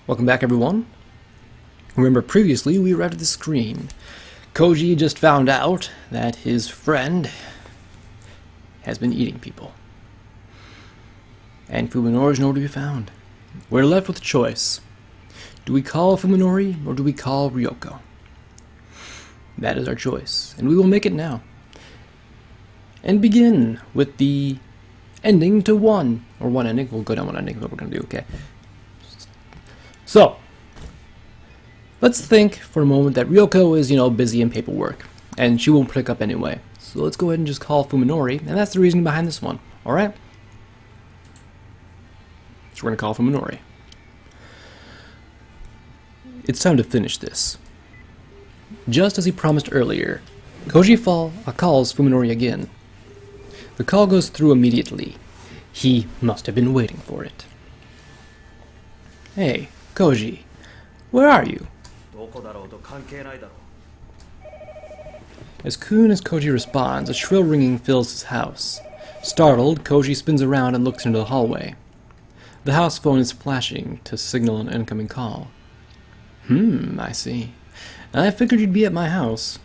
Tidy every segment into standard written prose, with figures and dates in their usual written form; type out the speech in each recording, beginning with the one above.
Welcome back, everyone. Remember, previously we read the screen. Koji just found out that his friend has been eating people. And Fuminori is nowhere to be found. We're left with a choice. Do we call Fuminori or do we call Ryoko? That is our choice, and we will make it now. And begin with the ending to one ending. We'll go down one ending, what we're going to do, okay? So, let's think for a moment that Ryoko is, busy in paperwork, and she won't pick up anyway. So let's go ahead and just call Fuminori, and that's the reason behind this one, alright? So we're going to call Fuminori. It's time to finish this. Just as he promised earlier, Koji calls Fuminori again. The call goes through immediately. He must have been waiting for it. Hey, Koji, where are you? As soon as Koji responds, a shrill ringing fills his house. Startled, Koji spins around and looks into the hallway. The house phone is flashing to signal an incoming call. I see. I figured you'd be at my house.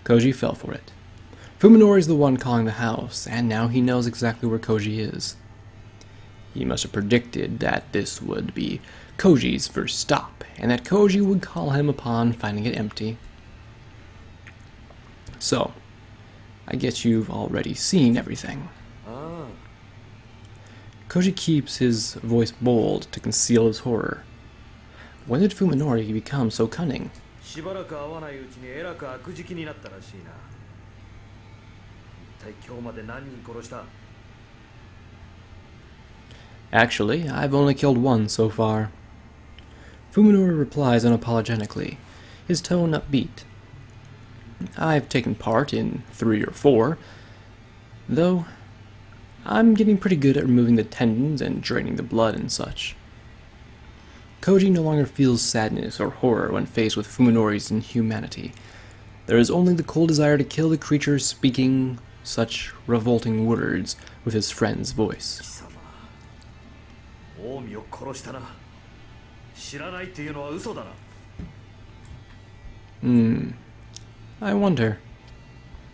Koji fell for it. Fuminori's the one calling the house, and now he knows exactly where Koji is. He must have predicted that this would be Koji's first stop, and that Koji would call him upon finding it empty. So, I guess you've already seen everything. Koji keeps his voice bold to conceal his horror. When did Fuminori become so cunning? Actually, I've only killed one so far. Fuminori replies unapologetically, his tone upbeat. I've taken part in 3 or 4, though I'm getting pretty good at removing the tendons and draining the blood and such. Koji no longer feels sadness or horror when faced with Fuminori's inhumanity. There is only the cold desire to kill the creature speaking such revolting words with his friend's voice. I wonder.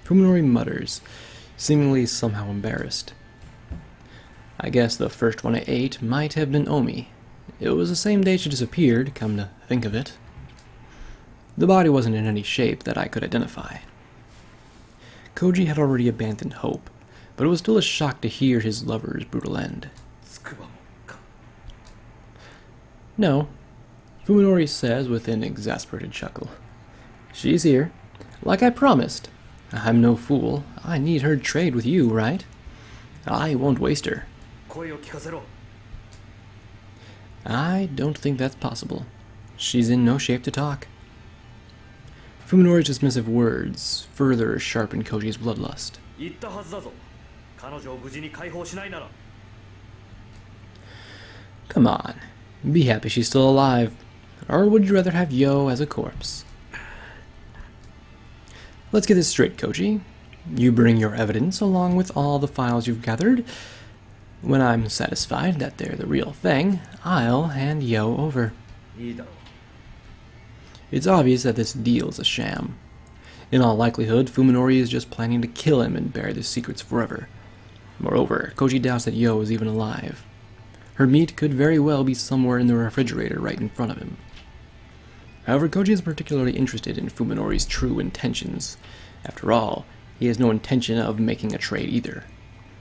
Fuminori mutters, seemingly somehow embarrassed. I guess the first one I ate might have been Omi. It was the same day she disappeared, come to think of it. The body wasn't in any shape that I could identify. Koji had already abandoned hope, but it was still a shock to hear his lover's brutal end. No, Fuminori says with an exasperated chuckle. She's here, like I promised. I'm no fool. I need her to trade with you, right? I won't waste her. I don't think that's possible. She's in no shape to talk. Fuminori's dismissive words further sharpened Koji's bloodlust. Come on, be happy she's still alive. Or would you rather have Yo as a corpse? Let's get this straight, Koji. You bring your evidence along with all the files you've gathered. When I'm satisfied that they're the real thing, I'll hand Yo over. It's obvious that this deal's a sham. In all likelihood, Fuminori is just planning to kill him and bury the secrets forever. Moreover, Koji doubts that Yo is even alive. Her meat could very well be somewhere in the refrigerator right in front of him. However, Koji is particularly interested in Fuminori's true intentions. After all, he has no intention of making a trade either.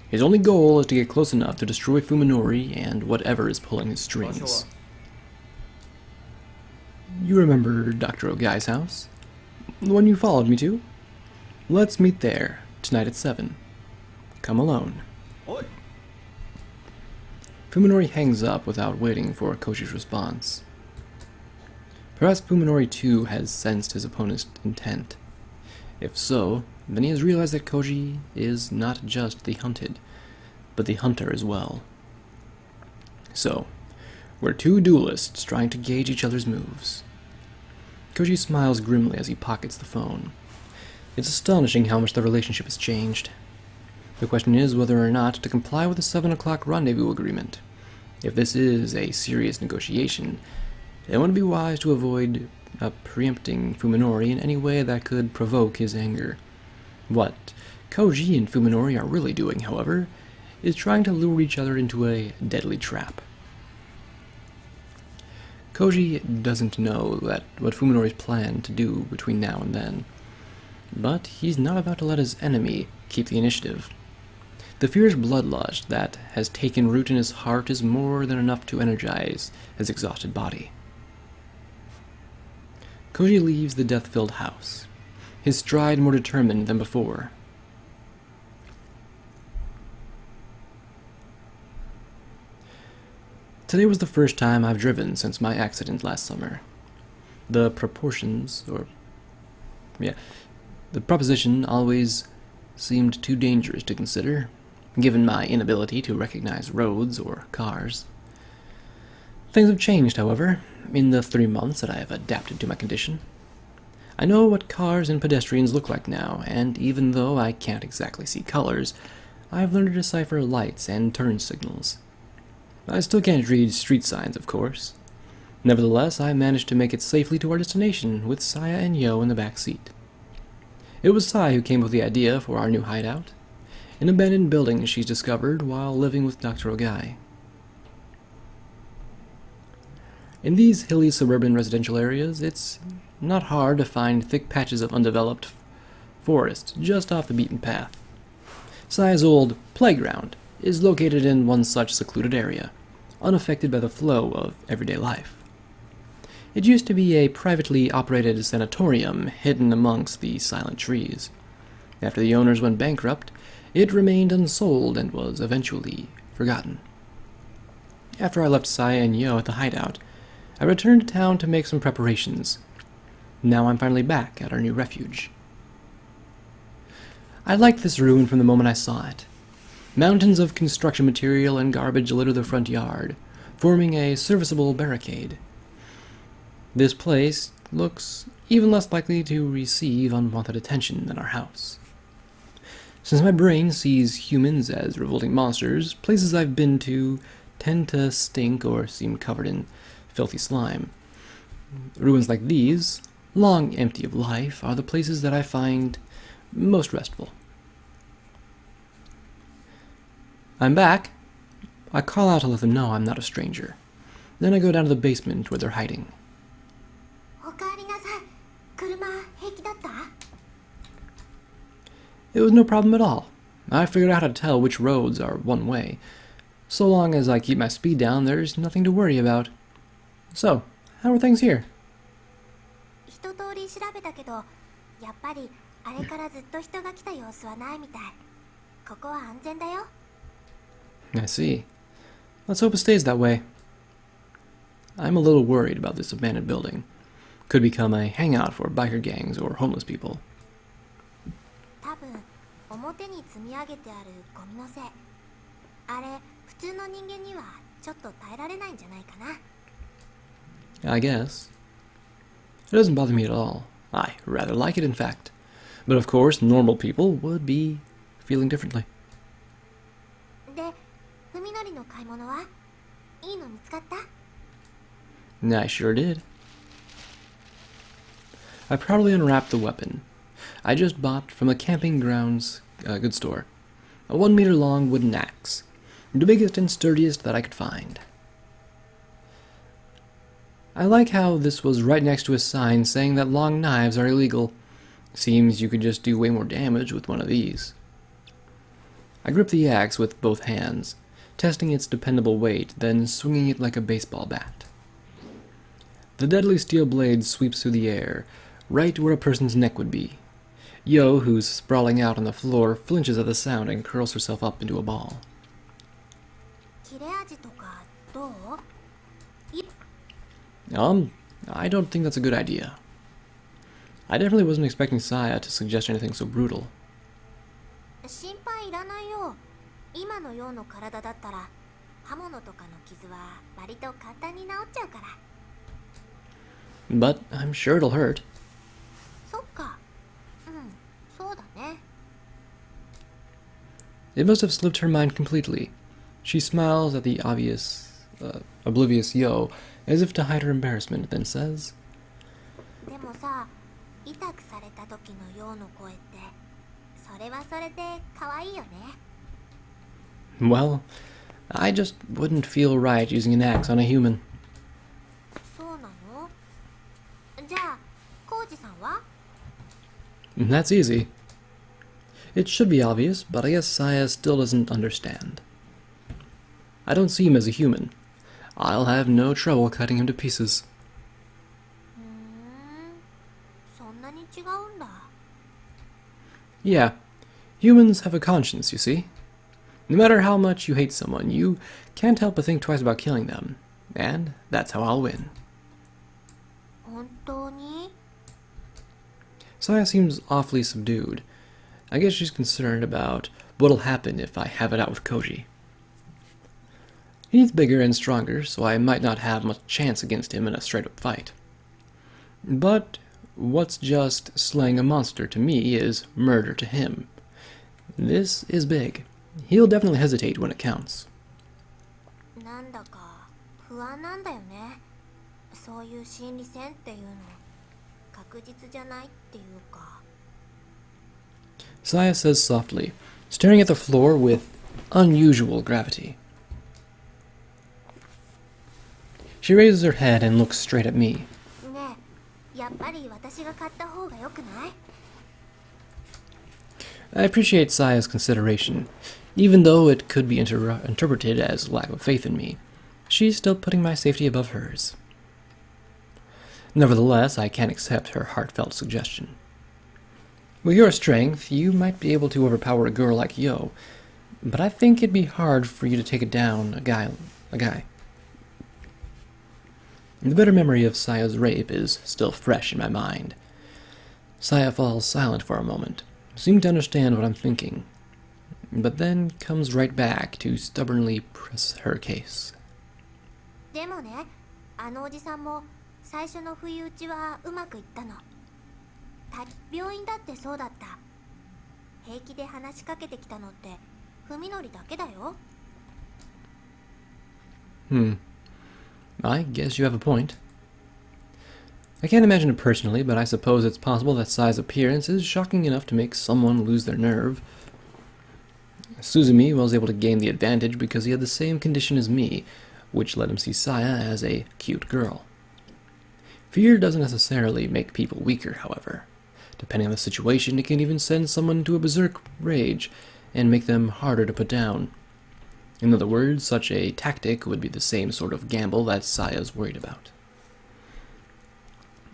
His only goal is to get close enough to destroy Fuminori and whatever is pulling his strings. You remember Dr. Ogai's house? The one you followed me to? Let's meet there, tonight at 7. Come alone. Fuminori hangs up without waiting for Koji's response. Perhaps Fuminori too has sensed his opponent's intent. If so, then he has realized that Koji is not just the hunted, but the hunter as well. So, we're two duelists trying to gauge each other's moves. Koji smiles grimly as he pockets the phone. It's astonishing how much the relationship has changed. The question is whether or not to comply with the 7 o'clock rendezvous agreement. If this is a serious negotiation, it would be wise to avoid preempting Fuminori in any way that could provoke his anger. What Koji and Fuminori are really doing, however, is trying to lure each other into a deadly trap. Koji doesn't know what Fuminori's planned to do between now and then, but he's not about to let his enemy keep the initiative. The fierce bloodlust that has taken root in his heart is more than enough to energize his exhausted body. Koji leaves the death-filled house, his stride more determined than before. Today was the first time I've driven since my accident last summer. The proposition always seemed too dangerous to consider, given my inability to recognize roads or cars. Things have changed, however, in the 3 months that I have adapted to my condition. I know what cars and pedestrians look like now, and even though I can't exactly see colors, I've learned to decipher lights and turn signals. I still can't read street signs, of course. Nevertheless, I managed to make it safely to our destination with Saia and Yo in the back seat. It was Saia who came up with the idea for our new hideout, an abandoned building she's discovered while living with Dr. Ogai. In these hilly suburban residential areas, it's not hard to find thick patches of undeveloped forest just off the beaten path. Saia's old playground is located in one such secluded area, unaffected by the flow of everyday life. It used to be a privately operated sanatorium hidden amongst the silent trees. After the owners went bankrupt, it remained unsold and was eventually forgotten. After I left Saia and Yo at the hideout, I returned to town to make some preparations. Now I'm finally back at our new refuge. I liked this ruin from the moment I saw it. Mountains of construction material and garbage litter the front yard, forming a serviceable barricade. This place looks even less likely to receive unwanted attention than our house. Since my brain sees humans as revolting monsters, places I've been to tend to stink or seem covered in filthy slime. Ruins like these, long empty of life, are the places that I find most restful. I'm back. I call out to let them know I'm not a stranger. Then I go down to the basement where they're hiding. It was no problem at all. I figured out how to tell which roads are one way. So long as I keep my speed down, there's nothing to worry about. So, how are things here? I see. Let's hope it stays that way. I'm a little worried about this abandoned building. Could become a hangout for biker gangs or homeless people. I guess. It doesn't bother me at all. I rather like it, in fact. But of course, normal people would be feeling differently. I sure did. I proudly unwrapped the weapon I just bought from a camping grounds goods store. A 1 meter long wooden axe. The biggest and sturdiest that I could find. I like how this was right next to a sign saying that long knives are illegal. Seems you could just do way more damage with one of these. I gripped the axe with both hands, testing its dependable weight, then swinging it like a baseball bat. The deadly steel blade sweeps through the air, right where a person's neck would be. Yo, who's sprawling out on the floor, flinches at the sound and curls herself up into a ball. I don't think that's a good idea. I definitely wasn't expecting Saia to suggest anything so brutal. But I'm sure it'll hurt. It must have slipped her mind completely. She smiles at the obvious oblivious Yo, as if to hide her embarrassment, then says, でもさ、痛くされた時のようの声って、それはそれで可愛いよね。Well, I just wouldn't feel right using an axe on a human. そうなの？じゃあ、コウジさんは？ That's easy. It should be obvious, but I guess Saia still doesn't understand. I don't see him as a human. I'll have no trouble cutting him to pieces. そんなに違うんだ。Yeah, humans have a conscience, you see. No matter how much you hate someone, you can't help but think twice about killing them. And that's how I'll win. 本当に？ Saia seems awfully subdued. I guess she's concerned about what'll happen if I have it out with Koji. He's bigger and stronger, so I might not have much chance against him in a straight-up fight. But what's just slaying a monster to me is murder to him. This is big. He'll definitely hesitate when it counts. なんだか不安なんだよね。そういう心理戦っていうの、確実じゃないっていうか。Saia says softly, staring at the floor with unusual gravity. She raises her head and looks straight at me. ねえ、やっぱり私が買った方が良くない？ I appreciate Saia's consideration. Even though it could be interpreted as lack of faith in me, she's still putting my safety above hers. Nevertheless, I can't accept her heartfelt suggestion. With your strength, you might be able to overpower a girl like Yo, but I think it'd be hard for you to take down a guy. The bitter memory of Saia's rape is still fresh in my mind. Saia falls silent for a moment, seeming to understand what I'm thinking, but then comes right back to stubbornly press her case. でもね、あのおじさんも最初の不意打ちはうまくいったの。病院だってそうだった。平気で話しかけてきたのってfuminoriだけだよ。I guess you have a point. I can't imagine it personally, but I suppose it's possible that Sai's appearance is shocking enough to make someone lose their nerve. Suzumi was able to gain the advantage because he had the same condition as me, which let him see Saia as a cute girl. Fear doesn't necessarily make people weaker, however. Depending on the situation, it can even send someone to a berserk rage and make them harder to put down. In other words, such a tactic would be the same sort of gamble that Saia's worried about.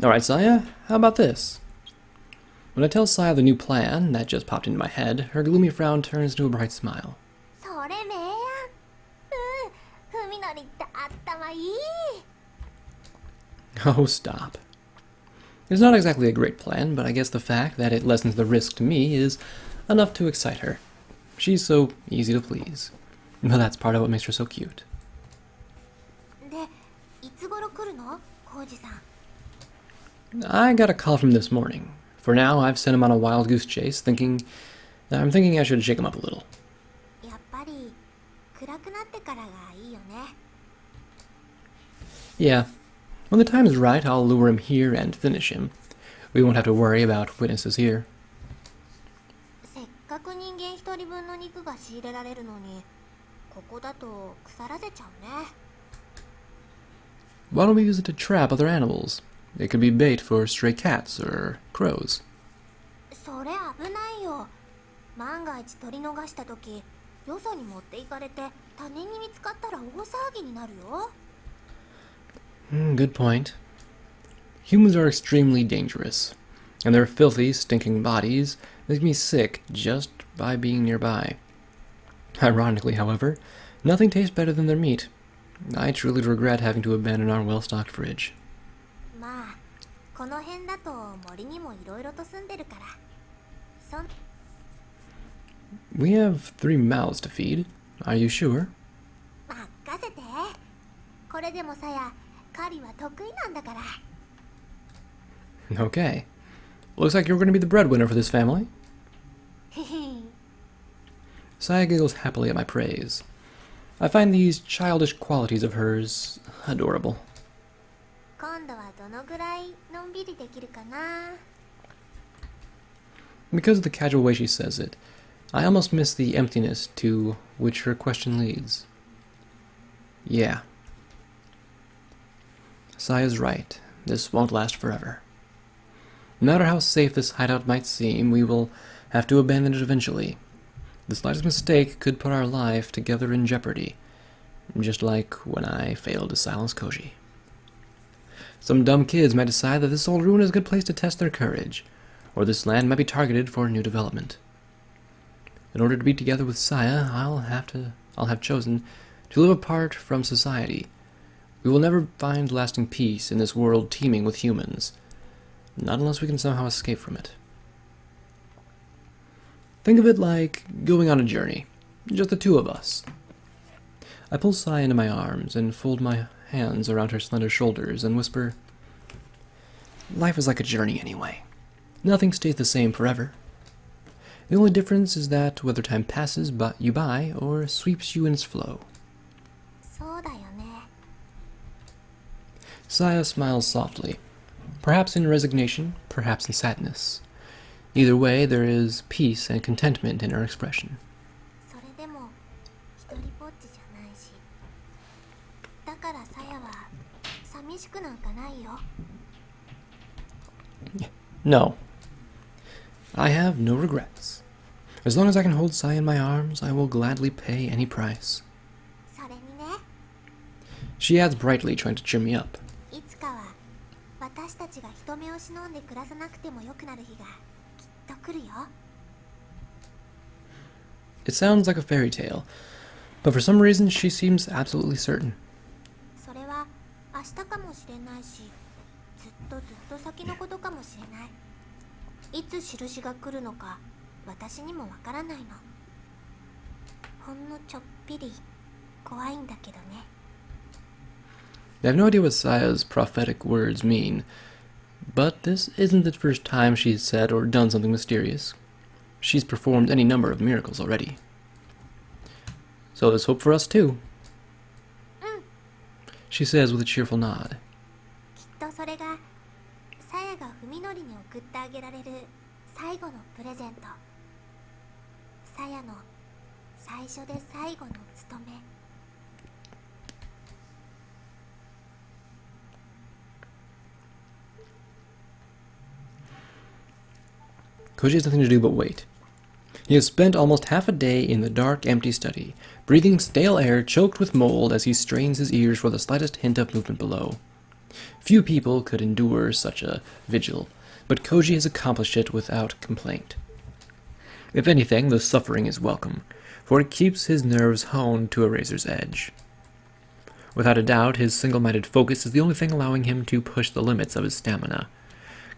Alright, Saia, how about this? When I tell Saia the new plan that just popped into my head, her gloomy frown turns to a bright smile. それめやん。fuminoriって頭いい。Oh, stop. It's not exactly a great plan, but I guess the fact that it lessens the risk to me is enough to excite her. She's so easy to please. But that's part of what makes her so cute. で、いつ頃来るの？コウジさん。I got a call from this morning. For now, I've sent him on a wild goose chase, I'm thinking I should shake him up a little. やっぱり暗くなってからがいいよね。Yeah. When the time is right, I'll lure him here and finish him. We won't have to worry about witnesses here. せっかく人間一人分の肉が仕入れられるのに、ここだと腐らせちゃうね。Why don't we use it to trap other animals? It could be bait for stray cats or crows. それ危ないよ。万が一取り逃した時、よそに持っていかれて他人に見つかったら大騒ぎになるよ。Good point. Humans are extremely dangerous, and their filthy, stinking bodies make me sick just by being nearby. Ironically, however, nothing tastes better than their meat. I truly regret having to abandon our well-stocked fridge. まあ、この辺だと森にもいろいろと住んでるから。We have 3 mouths to feed. Are you sure? 任せて。これでもさや、狩りは得意なんだから。Okay. Looks like you're going to be the breadwinner for this family. へへ。 Saia giggles happily at my praise. I find these childish qualities of hers adorable. 今度はどのぐらいのんびりできるかな。 Because of the casual way she says it, I almost miss the emptiness to which her question leads. Yeah. Saia's right. This won't last forever. No matter how safe this hideout might seem, we will have to abandon it eventually. The slightest mistake could put our life together in jeopardy, just like when I failed to silence Koji. Some dumb kids might decide that this old ruin is a good place to test their courage, or this land might be targeted for new development. In order to be together with Saia, I'll have chosen to live apart from society. We will never find lasting peace in this world teeming with humans, not unless we can somehow escape from it. Think of it like going on a journey, just the two of us. I pull Saia into my arms and fold my hands around her slender shoulders and whisper, "Life is like a journey anyway. Nothing stays the same forever. The only difference is that whether time passes you by or sweeps you in its flow." そうだよね。 Saia smiles softly, perhaps in resignation, perhaps in sadness. Either way, there is peace and contentment in her expression. それでも一人ぼっちじゃないし。だからさやは寂しくなんかないよ。 No. I have no regrets. As long as I can hold Saia in my arms, I will gladly pay any price. それにね、 She adds brightly, trying to cheer me up. いつかは私たちが人目を忍んで暮らさなくてもよくなる日がきっと来るよ。 It sounds like a fairy tale, but for some reason she seems absolutely certain. それは明日かもしれないし、ずっと先のことかもしれない。いつ印が来るのか私にもわからないの。ほんのちょっぴり怖いんだけどね。 I have no idea what Saia's prophetic words mean, but this isn't the first time she's said or done something mysterious. She's performed any number of miracles already. So there's hope for us too, she says with a cheerful nod. きっとそれがさやが文則に送ってあげられる最後のプレゼント。さやの最初で最後の務め。 Koji has nothing to do but wait. He has spent almost half a day in the dark, empty study, breathing stale air choked with mold as he strains his ears for the slightest hint of movement below. Few people could endure such a vigil, but Koji has accomplished it without complaint. If anything, the suffering is welcome, for it keeps his nerves honed to a razor's edge. Without a doubt, his single-minded focus is the only thing allowing him to push the limits of his stamina.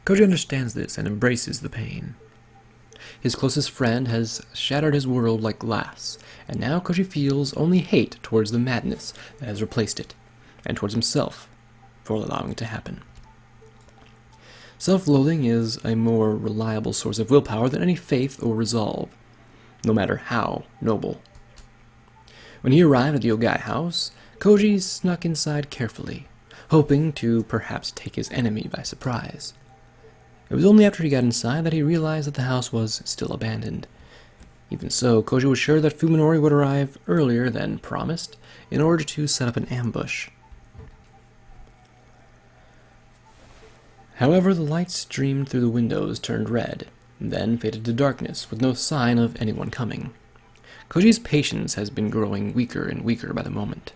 Koji understands this and embraces the pain. His closest friend has shattered his world like glass, and now Koji feels only hate towards the madness that has replaced it, and towards himself for allowing it to happen. Self-loathing is a more reliable source of willpower than any faith or resolve, no matter how noble. When he arrived at the Yogai house, Koji snuck inside carefully, hoping to perhaps take his enemy by surprise. It was only after he got inside that he realized that the house was still abandoned. Even so, Koji was sure that Fuminori would arrive earlier than promised in order to set up an ambush. However, the light streamed through the windows turned red, then faded to darkness with no sign of anyone coming. Koji's patience has been growing weaker and weaker by the moment.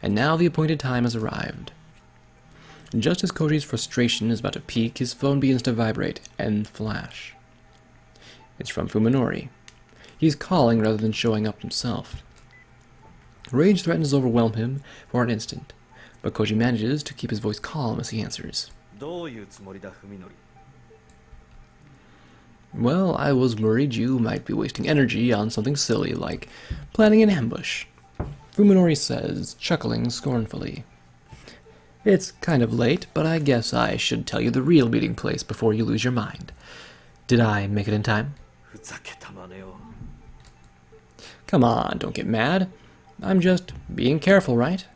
And now the appointed time has arrived. Just as Koji's frustration is about to peak, his phone begins to vibrate and flash. It's from Fuminori. He's calling rather than showing up himself. Rage threatens to overwhelm him for an instant, but Koji manages to keep his voice calm as he answers. どういうつもりだ、文則? Well, I was worried you might be wasting energy on something silly like planning an ambush, Fuminori says, chuckling scornfully. It's kind of late, but I guess I should tell you the real meeting place before you lose your mind. Did I make it in time? ふざけた真似を. Come on, don't get mad. I'm just being careful, right?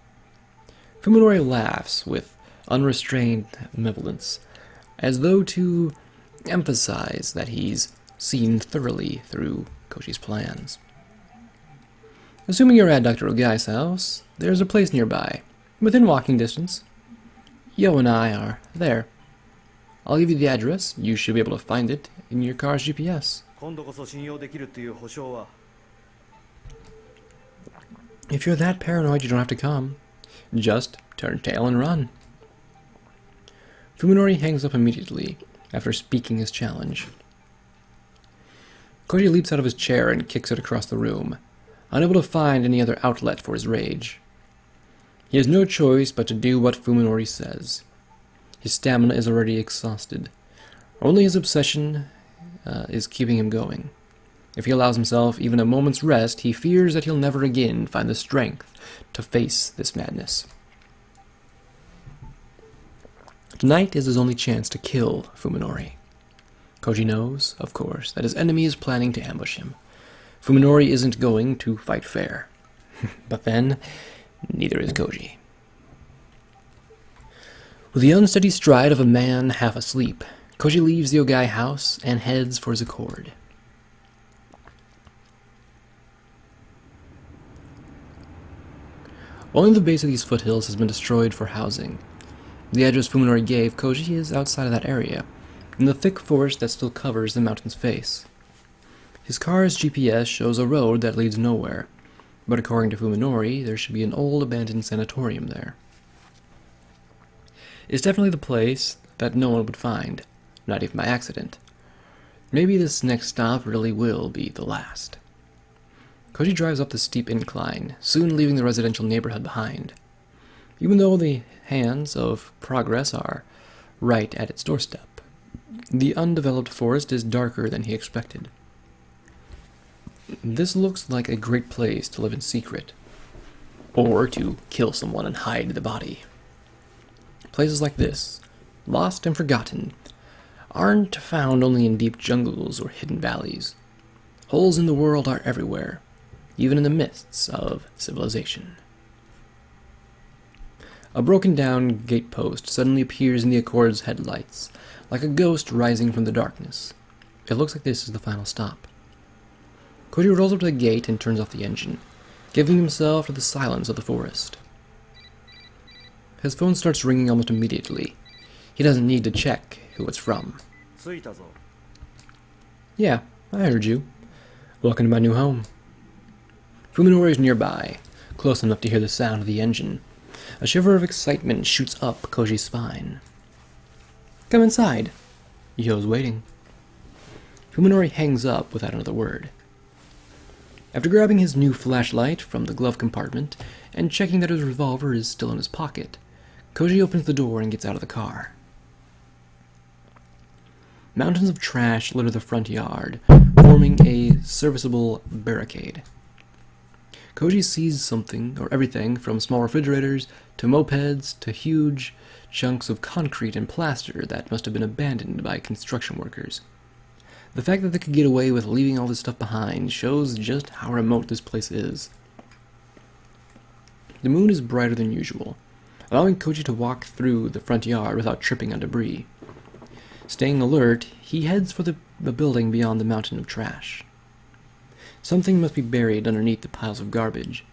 Fuminori laughs with unrestrained malevolence, as though to emphasize that he's seen thoroughly through Koji's plans. Assuming you're at Dr. Ogai's house, there's a place nearby, within walking distance. Yo and I are there. I'll give you the address. You should be able to find it in your car's GPS. 今度こそ信用できるっていう保証は If you're that paranoid, you don't have to come. Just turn tail and run. Fuminori hangs up immediately after speaking his challenge. Koji leaps out of his chair and kicks it across the room, unable to find any other outlet for his rage. He has no choice but to do what Fuminori says. His stamina is already exhausted. Only his obsession is keeping him going. If he allows himself even a moment's rest, he fears that he'll never again find the strength to face this madness. Tonight is his only chance to kill Fuminori. Koji knows, of course, that his enemy is planning to ambush him. Fuminori isn't going to fight fair. But then, neither is Koji. With the unsteady stride of a man half asleep, Koji leaves the Ogai house and heads for his accord. Only the base of these foothills has been destroyed for housing. The address Fuminori gave Koji is outside of that area, in the thick forest that still covers the mountain's face. His car's GPS shows a road that leads nowhere, but according to Fuminori, there should be an old abandoned sanatorium there. It's definitely the place that no one would find, not even by accident. Maybe this next stop really will be the last. Koji drives up the steep incline, soon leaving the residential neighborhood behind. Even though the hands of progress are right at its doorstep, the undeveloped forest is darker than he expected. This looks like a great place to live in secret, or to kill someone and hide the body. Places like this, lost and forgotten, aren't found only in deep jungles or hidden valleys. Holes in the world are everywhere, even in the midst of civilization. A broken-down gatepost suddenly appears in the Accord's headlights, like a ghost rising from the darkness. It looks like this is the final stop. Koji rolls up to the gate and turns off the engine, giving himself to the silence of the forest. His phone starts ringing almost immediately. He doesn't need to check who it's from. 着いたぞ Yeah, I heard you. Welcome to my new home. Fuminori is nearby, close enough to hear the sound of the engine. A shiver of excitement shoots up Koji's spine. Come inside. Yo's waiting. Fuminori hangs up without another word. After grabbing his new flashlight from the glove compartment and checking that his revolver is still in his pocket, Koji opens the door and gets out of the car. Mountains of trash litter the front yard, forming a serviceable barricade. Koji sees something, or everything, from small refrigerators to mopeds to huge chunks of concrete and plaster that must have been abandoned by construction workers. The fact that they could get away with leaving all this stuff behind shows just how remote this place is. The moon is brighter than usual, allowing Koji to walk through the front yard without tripping on debris. Staying alert, he heads for the building beyond the mountain of trash. Something must be buried underneath the piles of garbage,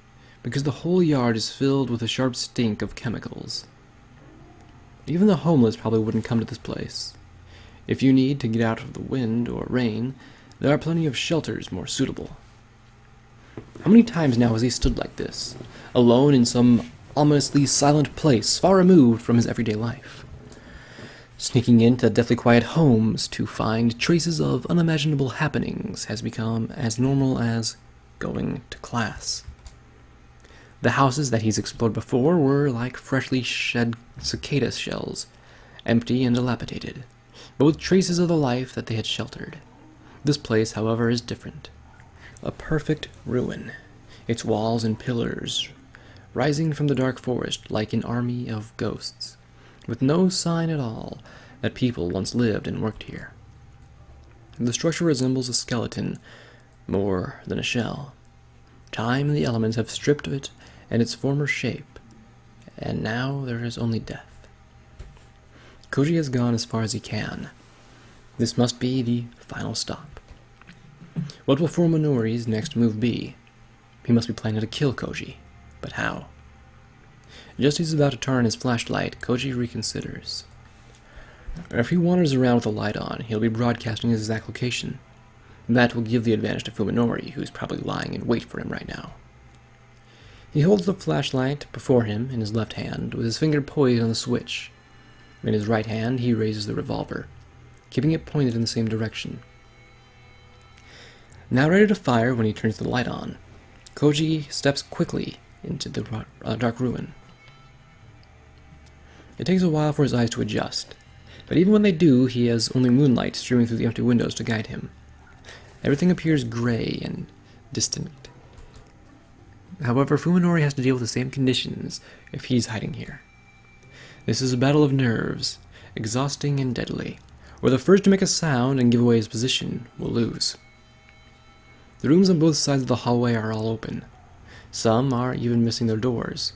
because the whole yard is filled with a sharp stink of chemicals. Even the homeless probably wouldn't come to this place. If you need to get out of the wind or rain, there are plenty of shelters more suitable. How many times now has he stood like this, alone in some ominously silent place far removed from his everyday life, sneaking into deathly quiet homes to find traces of unimaginable happenings has become as normal as going to class. The houses that he's explored before were like freshly shed cicada shells, empty and dilapidated, but with traces of the life that they had sheltered. This place, however, is different. A perfect ruin, its walls and pillars rising from the dark forest like an army of ghosts, with no sign at all that people once lived and worked here. The structure resembles a skeleton more than a shell. Time and the elements have stripped it and its former shape, and now there is only death. Koji has gone as far as he can. This must be the final stop. What will Fuminori's next move be? He must be planning to kill Koji, but how? Just as he's about to turn his flashlight, Koji reconsiders. If he wanders around with the light on, he'll be broadcasting his exact location. That will give the advantage to Fuminori, who's probably lying in wait for him right now. He holds the flashlight before him in his left hand, with his finger poised on the switch. In his right hand, he raises the revolver, keeping it pointed in the same direction. Now ready to fire when he turns the light on, Koji steps quickly into the dark ruin. It takes a while for his eyes to adjust, but even when they do, he has only moonlight streaming through the empty windows to guide him. Everything appears gray and distant. However, Fuminori has to deal with the same conditions if he's hiding here. This is a battle of nerves, exhausting and deadly, where the first to make a sound and give away his position will lose. The rooms on both sides of the hallway are all open. Some are even missing their doors.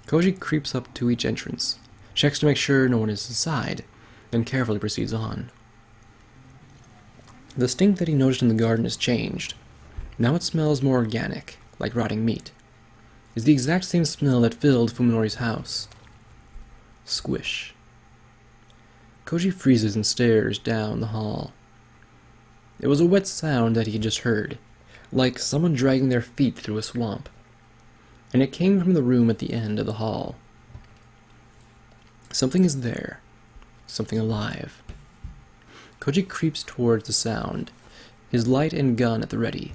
Koji creeps up to each entrance, checks to make sure no one is inside, then carefully proceeds on. The stink that he noticed in the garden has changed. Now it smells more organic, like rotting meat. It's the exact same smell that filled Fuminori's house. Squish. Koji freezes and stares down the hall. It was a wet sound that he had just heard, like someone dragging their feet through a swamp, and it came from the room at the end of the hall. Something is there, something alive. Koji creeps towards the sound, his light and gun at the ready.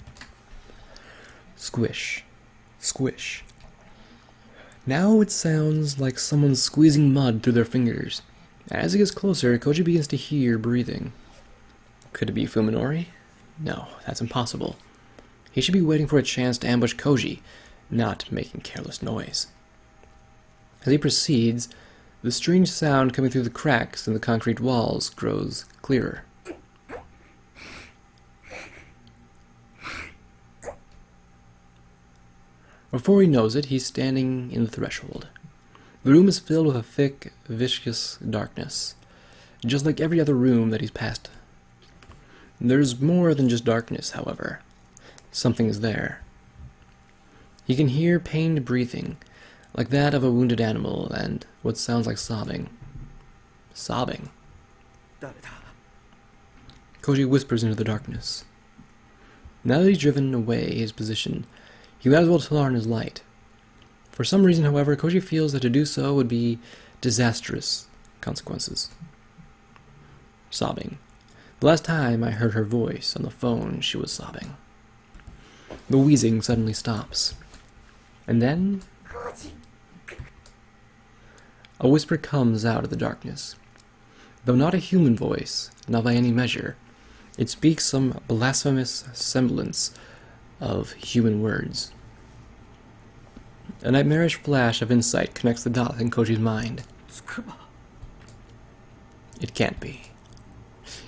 Squish, squish. Now it sounds like someone squeezing mud through their fingers. As he gets closer, Koji begins to hear breathing. Could it be Fuminori? No, that's impossible. He should be waiting for a chance to ambush Koji, not making careless noise. As he proceeds, the strange sound coming through the cracks in the concrete walls grows clearer. Before he knows it, he's standing in the threshold. The room is filled with a thick, viscous darkness, just like every other room that he's passed. There's more than just darkness, however. Something is there. He can hear pained breathing, like that of a wounded animal, and what sounds like sobbing. Sobbing. Koji whispers into the darkness. Now that he's driven away his position, he might as well turn his light. For some reason, however, Koji feels that to do so would be disastrous consequences. Sobbing. The last time I heard her voice on the phone, she was sobbing. The wheezing suddenly stops. And then a whisper comes out of the darkness. Though not a human voice, not by any measure, it speaks some blasphemous semblance of human words. A nightmarish flash of insight connects the dots in Koji's mind. It can't be.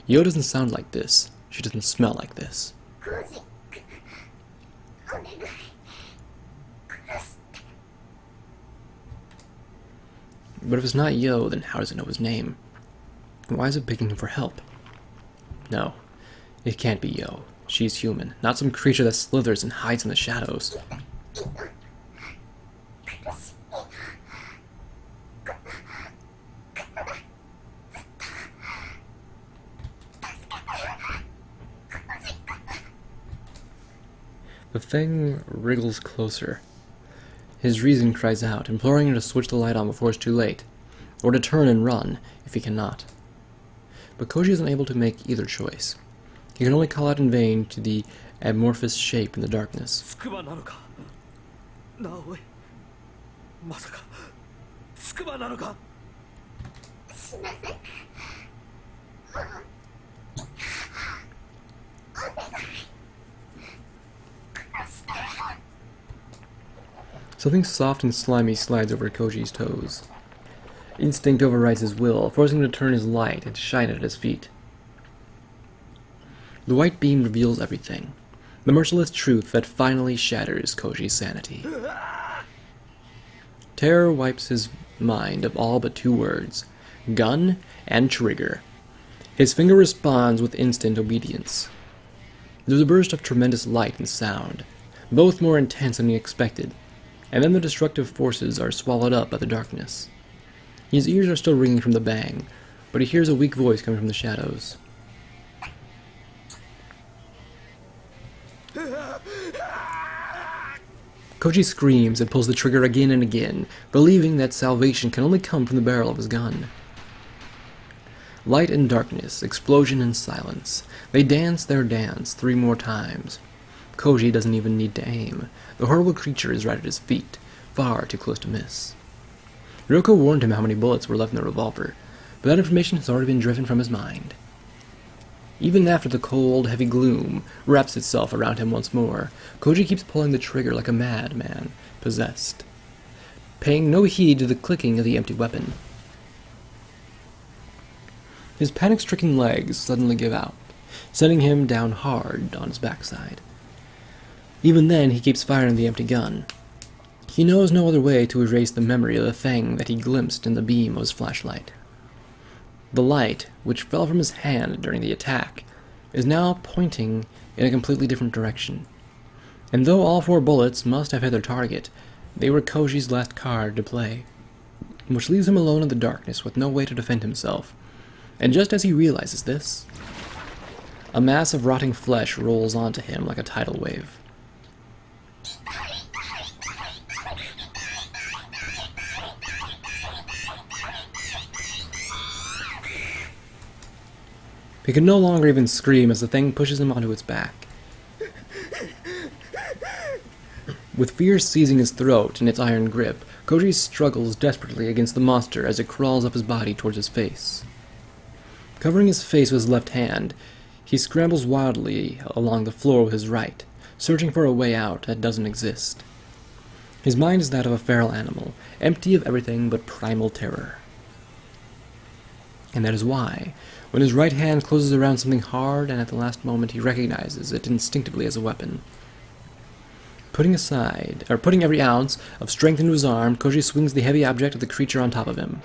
Yo doesn't sound like this. She doesn't smell like this. But if it's not Yo, then how does it know his name? Why is it begging him for help? No, it can't be Yo. She's human, not some creature that slithers and hides in the shadows. The thing wriggles closer. His reason cries out, imploring him to switch the light on before it's too late, or to turn and run if he cannot. But Koji isn't able to make either choice. He can only call out in vain to the amorphous shape in the darkness. Something soft and slimy slides over Koji's toes. Instinct overrides his will, forcing him to turn his light and shine it at his feet. The white beam reveals everything. The merciless truth that finally shatters Koji's sanity. Terror wipes his mind of all but two words, gun and trigger. His finger responds with instant obedience. There's a burst of tremendous light and sound, both more intense than he expected, and then the destructive forces are swallowed up by the darkness. His ears are still ringing from the bang, but he hears a weak voice coming from the shadows. Koji screams and pulls the trigger again and again, believing that salvation can only come from the barrel of his gun. Light and darkness, explosion and silence. They dance their dance 3 more times. Koji doesn't even need to aim. The horrible creature is right at his feet, far too close to miss. Ryoko warned him how many bullets were left in the revolver, but that information has already been driven from his mind. Even after the cold, heavy gloom wraps itself around him once more, Koji keeps pulling the trigger like a madman, possessed, paying no heed to the clicking of the empty weapon. His panic-stricken legs suddenly give out, sending him down hard on his backside. Even then, he keeps firing the empty gun. He knows no other way to erase the memory of the thing that he glimpsed in the beam of his flashlight. The light, which fell from his hand during the attack, is now pointing in a completely different direction. And though all 4 bullets must have hit their target, they were Koji's last card to play, which leaves him alone in the darkness with no way to defend himself. And just as he realizes this, a mass of rotting flesh rolls onto him like a tidal wave. He can no longer even scream as the thing pushes him onto its back. With fear seizing his throat in its iron grip, Koji struggles desperately against the monster as it crawls up his body towards his face. Covering his face with his left hand, he scrambles wildly along the floor with his right, searching for a way out that doesn't exist. His mind is that of a feral animal, empty of everything but primal terror. And that is why, when his right hand closes around something hard and at the last moment he recognizes it instinctively as a weapon. Putting every ounce of strength into his arm, Koji swings the heavy object at the creature on top of him.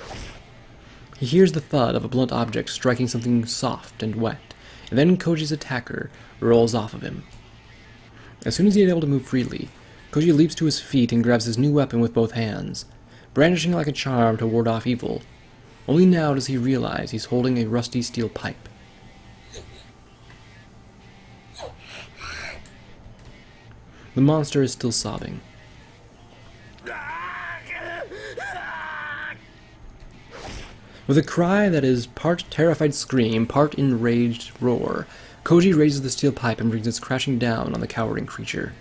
He hears the thud of a blunt object striking something soft and wet, and then Koji's attacker rolls off of him. As soon as he is able to move freely, Koji leaps to his feet and grabs his new weapon with both hands, brandishing like a charm to ward off evil. Only now does he realize he's holding a rusty steel pipe. The monster is still sobbing. With a cry that is part terrified scream, part enraged roar, Koji raises the steel pipe and brings it crashing down on the cowering creature.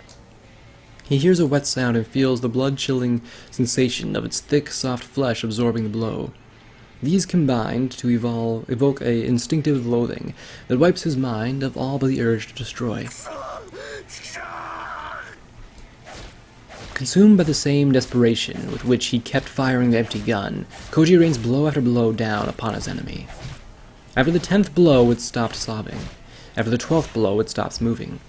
He hears a wet sound and feels the blood-chilling sensation of its thick, soft flesh absorbing the blow. These combined to evoke an instinctive loathing that wipes his mind of all but the urge to destroy. Consumed by the same desperation with which he kept firing the empty gun, Koji rains blow after blow down upon his enemy. After the 10th blow, it stopped sobbing. After the 12th blow, it stops moving.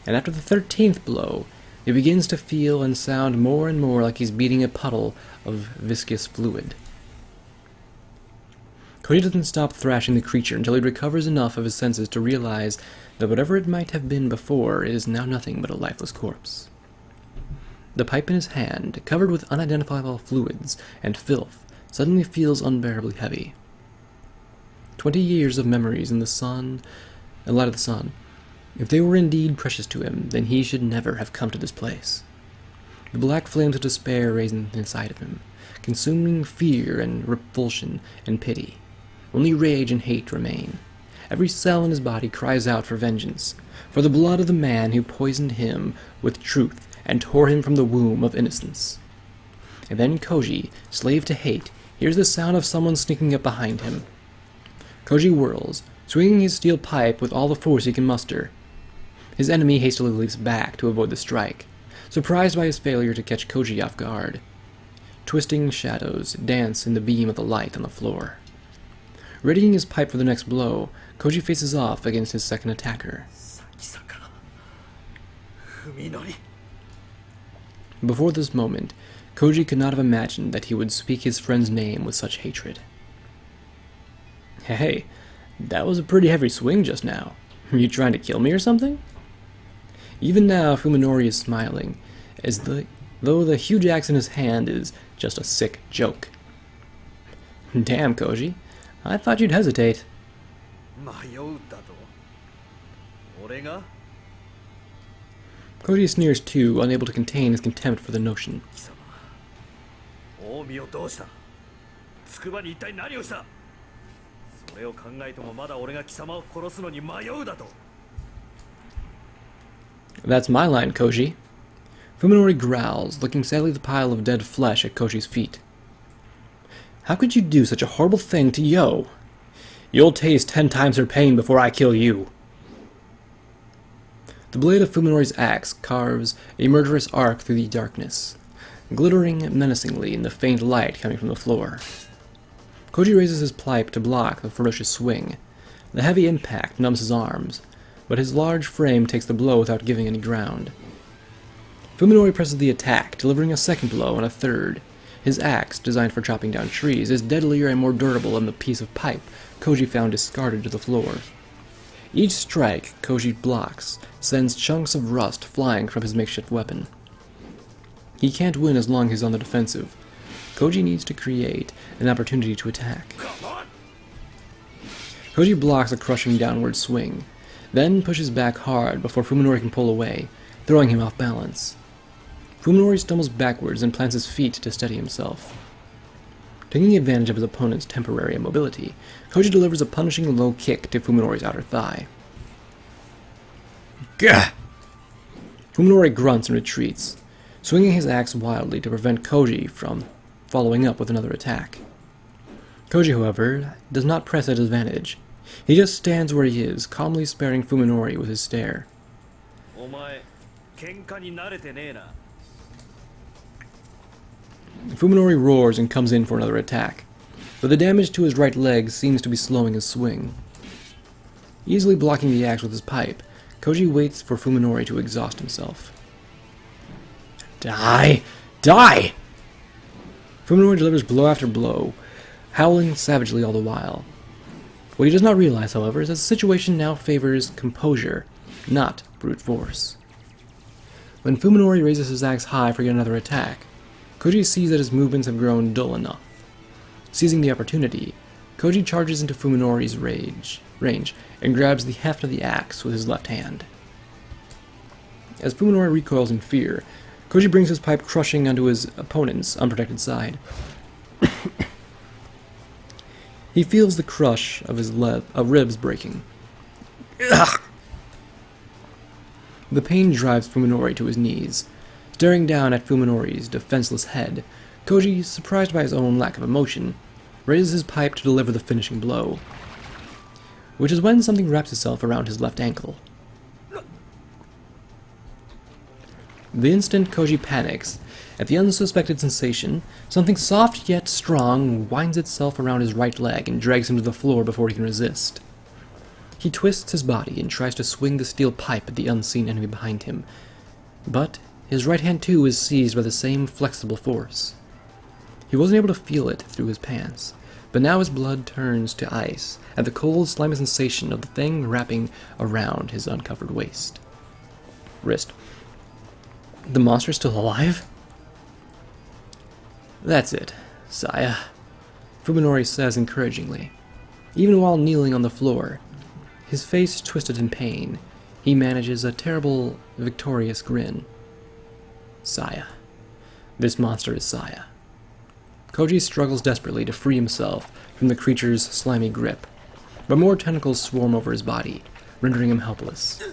And after the 13th blow, it begins to feel and sound more and more like he's beating a puddle of viscous fluid. Koji doesn't stop thrashing the creature until he recovers enough of his senses to realize that whatever it might have been before, it is now nothing but a lifeless corpse. The pipe in his hand, covered with unidentifiable fluids and filth, suddenly feels unbearably heavy. 20 years of memories in the light of the sun. If they were indeed precious to him, then he should never have come to this place. The black flames of despair raise inside of him, consuming fear and repulsion and pity. Only rage and hate remain. Every cell in his body cries out for vengeance, for the blood of the man who poisoned him with truth and tore him from the womb of innocence. And then Koji, slave to hate, hears the sound of someone sneaking up behind him. Koji whirls, swinging his steel pipe with all the force he can muster. His enemy hastily leaps back to avoid the strike, surprised by his failure to catch Koji off guard. Twisting shadows dance in the beam of the light on the floor. Readying his pipe for the next blow, Koji faces off against his second attacker. fuminori. Before this moment, Koji could not have imagined that he would speak his friend's name with such hatred. Hey, that was a pretty heavy swing just now. Are you trying to kill me or something? Even now, Fuminori is smiling, though the huge axe in his hand is just a sick joke. Damn, Koji. I thought you'd hesitate. 迷うだと。俺が Koji sneers too, unable to contain his contempt for the notion. 貴様。近江をどうした？筑波に一体何をした？それを考えてもまだ俺が貴様を殺すのに迷うだと。 That's my line, Koji. Fuminori growls, looking sadly at the pile of dead flesh at Koji's feet. How could you do such a horrible thing to Yo? You'll taste 10 times her pain before I kill you. The blade of Fuminori's axe carves a murderous arc through the darkness, glittering menacingly in the faint light coming from the floor. Koji raises his pipe to block the ferocious swing. The heavy impact numbs his arms, but his large frame takes the blow without giving any ground. Fuminori presses the attack, delivering a second blow and a third. His axe, designed for chopping down trees, is deadlier and more durable than the piece of pipe Koji found discarded to the floor. Each strike Koji blocks sends chunks of rust flying from his makeshift weapon. He can't win as long as he's on the defensive. Koji needs to create an opportunity to attack. Koji blocks a crushing downward swing, then pushes back hard before Fuminori can pull away, throwing him off balance. Fuminori stumbles backwards and plants his feet to steady himself. Taking advantage of his opponent's temporary immobility, Koji delivers a punishing low kick to Fuminori's outer thigh. Gah! Fuminori grunts and retreats, swinging his axe wildly to prevent Koji from following up with another attack. Koji, however, does not press at his advantage. He just stands where he is, calmly sparing Fuminori with his stare. お前、喧嘩に慣れてねえな。 Fuminori roars and comes in for another attack, but the damage to his right leg seems to be slowing his swing. Easily blocking the axe with his pipe, Koji waits for Fuminori to exhaust himself. Die! Die! Fuminori delivers blow after blow, howling savagely all the while. What he does not realize, however, is that the situation now favors composure, not brute force. When Fuminori raises his axe high for yet another attack, Koji sees that his movements have grown dull enough. Seizing the opportunity, Koji charges into Fuminori's range and grabs the heft of the axe with his left hand. As Fuminori recoils in fear, Koji brings his pipe crushing onto his opponent's unprotected side. He feels the crush of his ribs breaking. Ugh! The pain drives Fuminori to his knees. Staring down at Fuminori's defenseless head, Koji, surprised by his own lack of emotion, raises his pipe to deliver the finishing blow, which is when something wraps itself around his left ankle. The instant Koji panics, at the unsuspected sensation, something soft yet strong winds itself around his right leg and drags him to the floor before he can resist. He twists his body and tries to swing the steel pipe at the unseen enemy behind him, but his right hand too is seized by the same flexible force. He wasn't able to feel it through his pants, but now his blood turns to ice at the cold, slimy sensation of the thing wrapping around his uncovered wrist. The monster's still alive? That's it, Saia, Fuminori says encouragingly. Even while kneeling on the floor, his face twisted in pain, he manages a terrible, victorious grin. Saia. This monster is Saia. Koji struggles desperately to free himself from the creature's slimy grip, but more tentacles swarm over his body, rendering him helpless.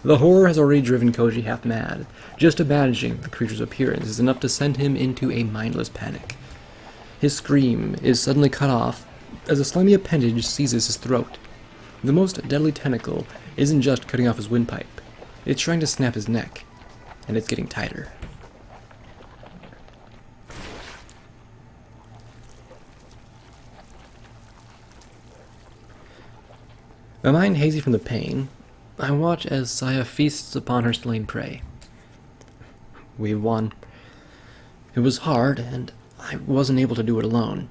The horror has already driven Koji half mad. Just imagining the creature's appearance is enough to send him into a mindless panic. His scream is suddenly cut off as a slimy appendage seizes his throat. The most deadly tentacle isn't just cutting off his windpipe, it's trying to snap his neck, and it's getting tighter. My mind hazy from the pain, I watch as Saia feasts upon her slain prey. We won. It was hard, and I wasn't able to do it alone.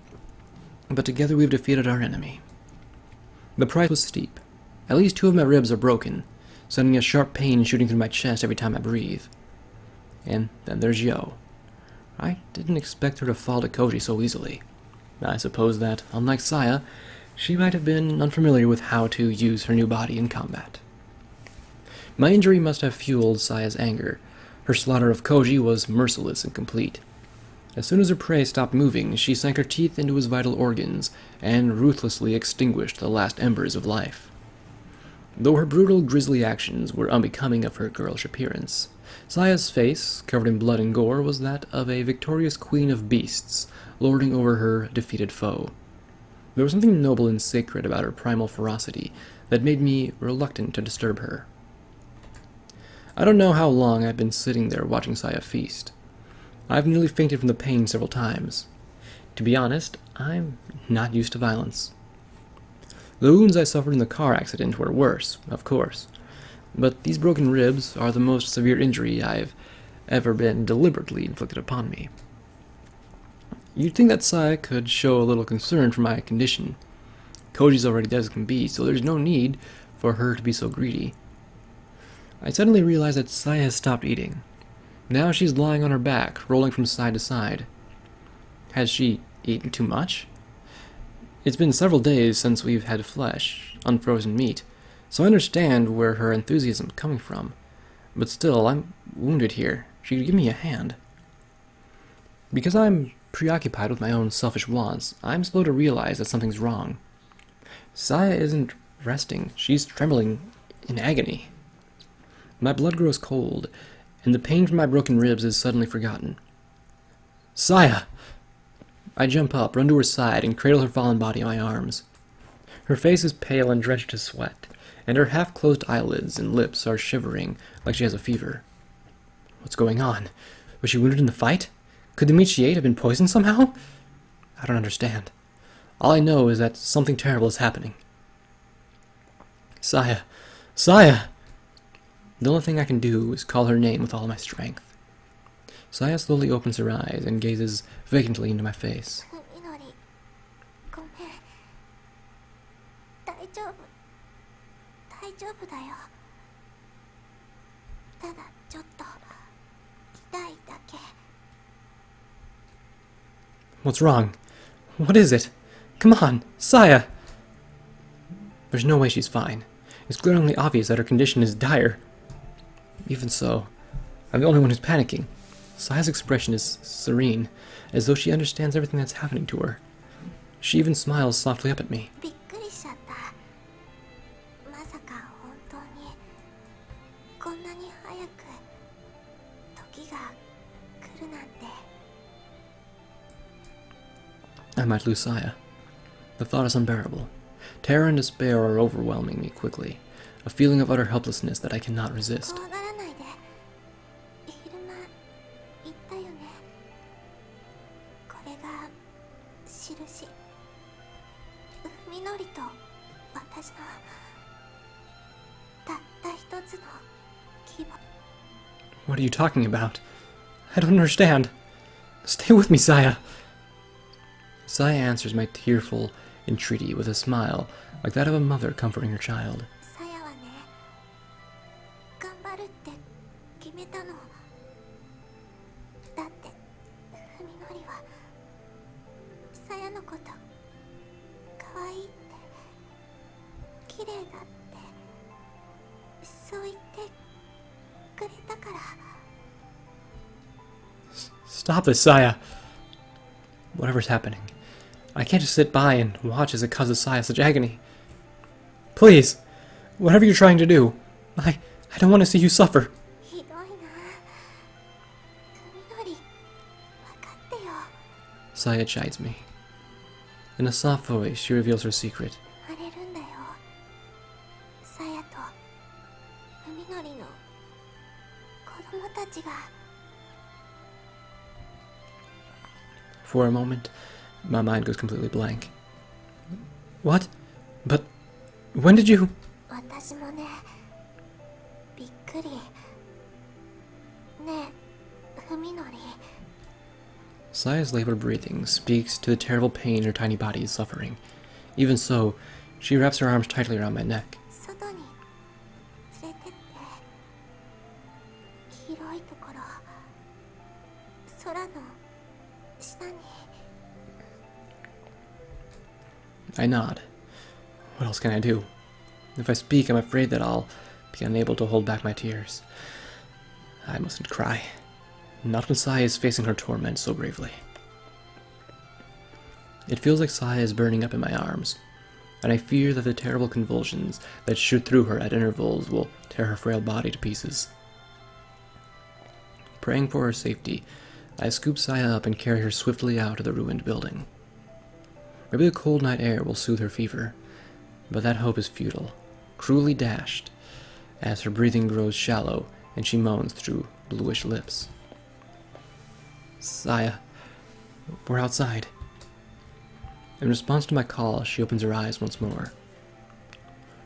But together we've defeated our enemy. The price was steep. At least 2 of my ribs are broken, sending a sharp pain shooting through my chest every time I breathe. And then there's Yo. I didn't expect her to fall to Koji so easily. I suppose that, unlike Saia, she might have been unfamiliar with how to use her new body in combat. My injury must have fueled Saia's anger. Her slaughter of Koji was merciless and complete. As soon as her prey stopped moving, she sank her teeth into his vital organs and ruthlessly extinguished the last embers of life. Though her brutal, grisly actions were unbecoming of her girlish appearance, Saia's face, covered in blood and gore, was that of a victorious queen of beasts, lording over her defeated foe. There was something noble and sacred about her primal ferocity that made me reluctant to disturb her. I don't know how long I've been sitting there watching Saia feast. I've nearly fainted from the pain several times. To be honest, I'm not used to violence. The wounds I suffered in the car accident were worse, of course, but these broken ribs are the most severe injury I've ever been deliberately inflicted upon me. You'd think that Saia could show a little concern for my condition. Koji's already dead as can be, so there's no need for her to be so greedy. I suddenly realized that Saia has stopped eating. Now she's lying on her back, rolling from side to side. Has she eaten too much? It's been several days since we've had flesh, unfrozen meat, so I understand where her enthusiasm is coming from. But still, I'm wounded here. She could give me a hand. Because I'm preoccupied with my own selfish wants, I'm slow to realize that something's wrong. Saia isn't resting. She's trembling in agony. My blood grows cold, and the pain from my broken ribs is suddenly forgotten. Saia! I jump up, run to her side, and cradle her fallen body in my arms. Her face is pale and drenched in sweat, and her half-closed eyelids and lips are shivering like she has a fever. What's going on? Was she wounded in the fight? Could the meat she ate have been poisoned somehow? I don't understand. All I know is that something terrible is happening. Saia! Saia! The only thing I can do is call her name with all my strength. Saia slowly opens her eyes and gazes vacantly into my face. Fuminori, ごめん。大丈夫。大丈夫だよ。ただちょっと痛いだけ。 What's wrong? What is it? Come on, Saia! There's no way she's fine. It's glaringly obvious that her condition is dire. Even so, I'm the only one who's panicking. Saia's expression is serene, as though she understands everything that's happening to her. She even smiles softly up at me. びっくりしちゃった。まさか本当にこんなに早く時が来るなんて。 I might lose Saia. The thought is unbearable. Terror and despair are overwhelming me quickly, a feeling of utter helplessness that I cannot resist. 怖がらないで。昼間言ったよね。これが印。海のりと私のたった一つの希望。 What are you talking about? I don't understand. Stay with me, Saia. Saia answers my tearful entreaty with a smile, like that of a mother comforting her child. さやはね、頑張るって決めたの。だってふみのりはさやのこと可愛いって綺麗だってそう言ってくれたから。 Stop this, Saia! Whatever's happening, I can't just sit by and watch as it causes Saia such agony. Please, whatever you're trying to do, I don't want to see you suffer. ひどいな。ふみのり、分かってよ。 Saia chides me. In a soft voice, she reveals her secret. 荒れるんだよ。さやとふみのりの子供たちが。 For a moment, my mind goes completely blank. What? But when did you... 私もね、びっくり。ねえ、ふみのり。 Saya's labored breathing speaks to the terrible pain her tiny body is suffering. Even so, she wraps her arms tightly around my neck. 外に連れてって。広いところ、空の下に。 I nod. What else can I do? If I speak, I'm afraid that I'll be unable to hold back my tears. I mustn't cry. Not when Saia is facing her torment so bravely. It feels like Saia is burning up in my arms, and I fear that the terrible convulsions that shoot through her at intervals will tear her frail body to pieces. Praying for her safety, I scoop Saia up and carry her swiftly out of the ruined building. Maybe the cold night air will soothe her fever, but that hope is futile, cruelly dashed, as her breathing grows shallow and she moans through bluish lips. Saia, we're outside. In response to my call, she opens her eyes once more.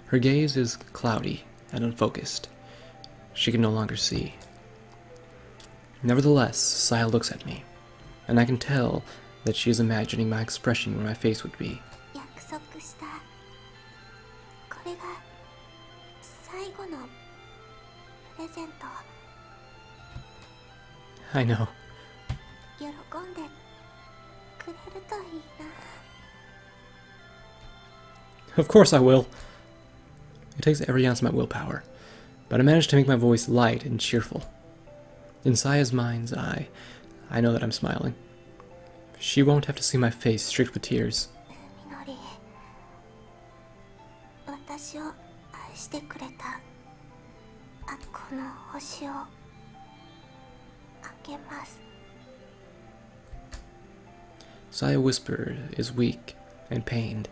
Her gaze is cloudy and unfocused. She can no longer see. Nevertheless, Saia looks at me, and I can tell that she is imagining my expression where my face would be. 約束した。これが最後のプレゼント。 I know. 喜んでくれるといいな。 Of course I will. It takes every ounce of my willpower, but I manage to make my voice light and cheerful. In Saia's mind's eye, I know that I'm smiling. She won't have to see my face streaked with tears. みのり、私を愛してくれた。この星をあげます。 Saia whispered is weak and pained,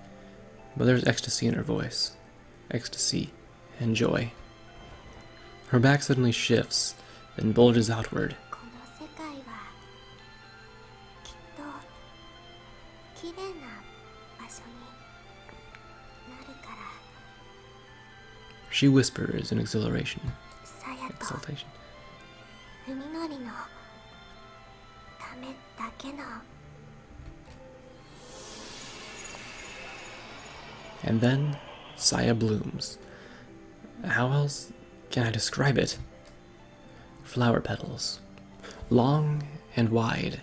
but there's ecstasy in her voice. Ecstasy and joy. Her back suddenly shifts and bulges outward. この世界はきっと綺麗な場所になるから。 She whispers in exhilaration. さやと Exultation. ふみのりのためだけの。 And then Saia blooms. How else can I describe it? Flower petals, long and wide,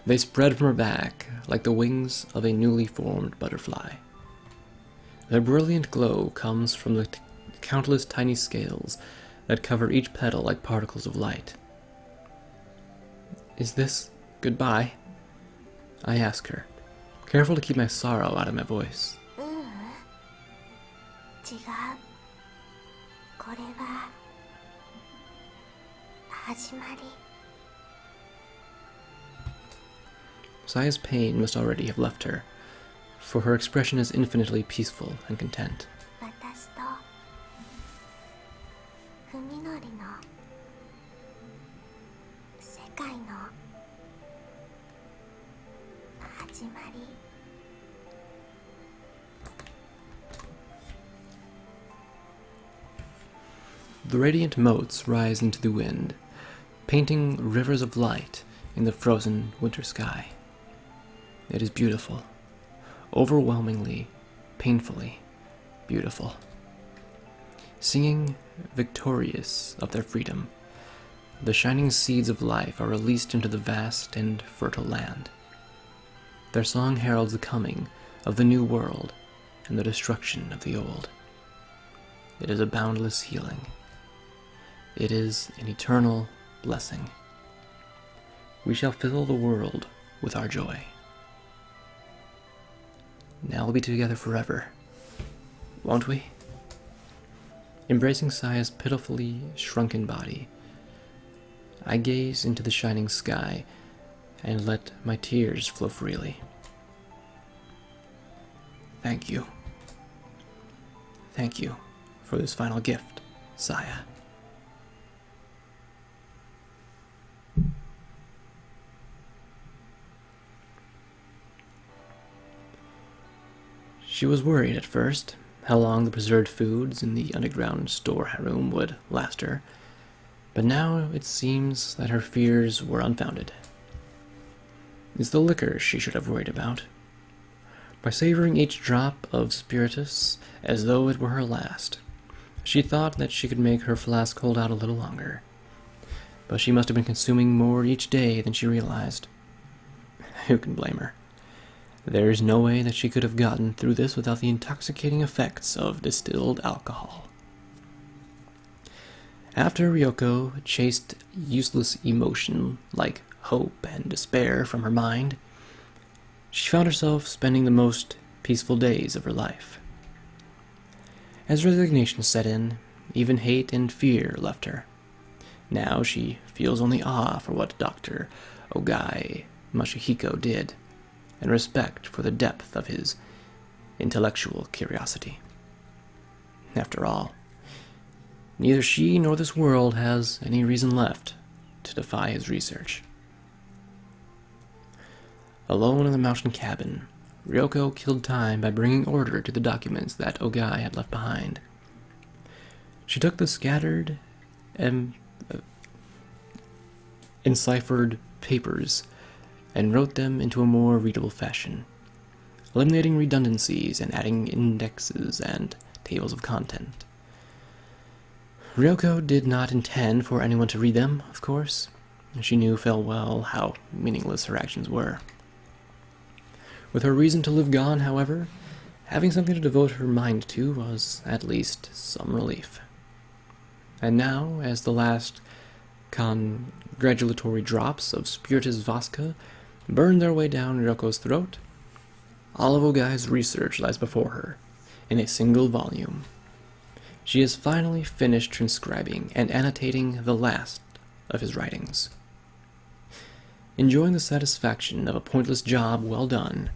they spread from her back like the wings of a newly formed butterfly. Their brilliant glow comes from the countless tiny scales that cover each petal like particles of light. Is this goodbye? I ask her, careful to keep my sorrow out of my voice. 違う。これは始まり。 Saia's pain must already have left her, for her expression is infinitely peaceful and content. 私とふみのりの世界の始まり。 The radiant motes rise into the wind, painting rivers of light in the frozen winter sky. It is beautiful, overwhelmingly, painfully beautiful. Singing victorious of their freedom, the shining seeds of life are released into the vast and fertile land. Their song heralds the coming of the new world and the destruction of the old. It is a boundless healing. It is an eternal blessing. We shall fill the world with our joy. Now we'll be together forever, won't we? Embracing Saia's pitifully shrunken body, I gaze into the shining sky and let my tears flow freely. Thank you. Thank you for this final gift, Saia. She was worried at first, how long the preserved foods in the underground storeroom would last her, but now it seems that her fears were unfounded. It's the liquor she should have worried about. By savoring each drop of spiritus as though it were her last, she thought that she could make her flask hold out a little longer. But she must have been consuming more each day than she realized. Who can blame her? There is no way that she could have gotten through this without the intoxicating effects of distilled alcohol. After Ryoko chased useless emotion like hope and despair from her mind, she found herself spending the most peaceful days of her life. As resignation set in, even hate and fear left her. Now she feels only awe for what Dr. Ogai Mashihiko did, and respect for the depth of his intellectual curiosity. After all, neither she nor this world has any reason left to defy his research. Alone in the mountain cabin, Ryoko killed time by bringing order to the documents that Ogai had left behind. She took the scattered and enciphered papers and wrote them into a more readable fashion, eliminating redundancies and adding indexes and tables of content. Ryoko did not intend for anyone to read them, of course. She knew full well how meaningless her actions were. With her reason to live gone, however, having something to devote her mind to was at least some relief. And now, as the last congratulatory drops of spiritus vodka burned their way down Ryoko's throat, all of Ogai's research lies before her, in a single volume. She has finally finished transcribing and annotating the last of his writings. Enjoying the satisfaction of a pointless job well done,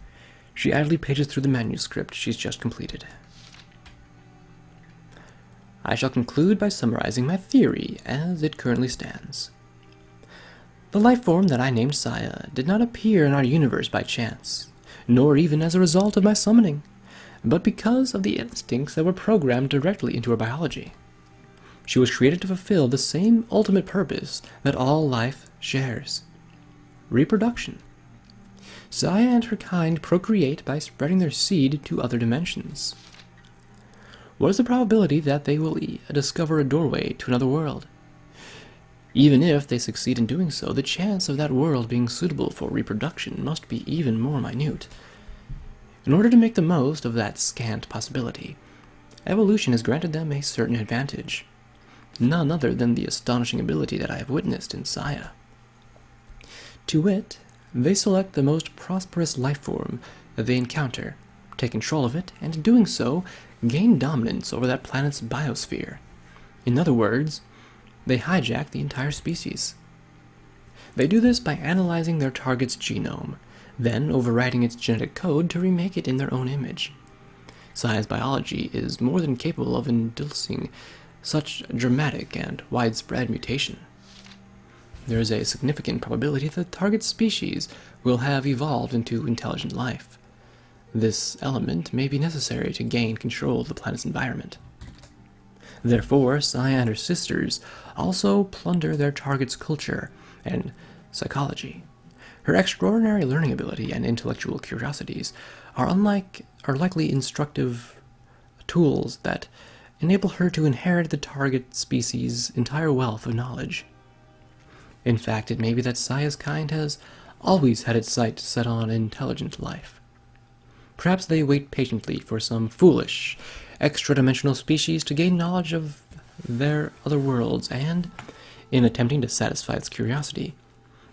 she idly pages through the manuscript she's just completed. I shall conclude by summarizing my theory as it currently stands. The life form that I named Saia did not appear in our universe by chance, nor even as a result of my summoning, but because of the instincts that were programmed directly into her biology. She was created to fulfill the same ultimate purpose that all life shares: reproduction. Saia and her kind procreate by spreading their seed to other dimensions. What is the probability that they will discover a doorway to another world? Even if they succeed in doing so, the chance of that world being suitable for reproduction must be even more minute. In order to make the most of that scant possibility, evolution has granted them a certain advantage, none other than the astonishing ability that I have witnessed in Saia. To wit, they select the most prosperous life form that they encounter, take control of it, and in doing so, gain dominance over that planet's biosphere. In other words, they hijack the entire species. They do this by analyzing their target's genome, then overwriting its genetic code to remake it in their own image. Saia's biology is more than capable of inducing such dramatic and widespread mutation. There is a significant probability that the target species will have evolved into intelligent life. This element may be necessary to gain control of the planet's environment. Therefore, Saia and her sisters also plunder their target's culture and psychology. Her extraordinary learning ability and intellectual curiosities are likely instructive tools that enable her to inherit the target species' entire wealth of knowledge. In fact, it may be that Saia's kind has always had its sights set on intelligent life. Perhaps they wait patiently for some foolish, extra-dimensional species to gain knowledge of their other worlds and, in attempting to satisfy its curiosity,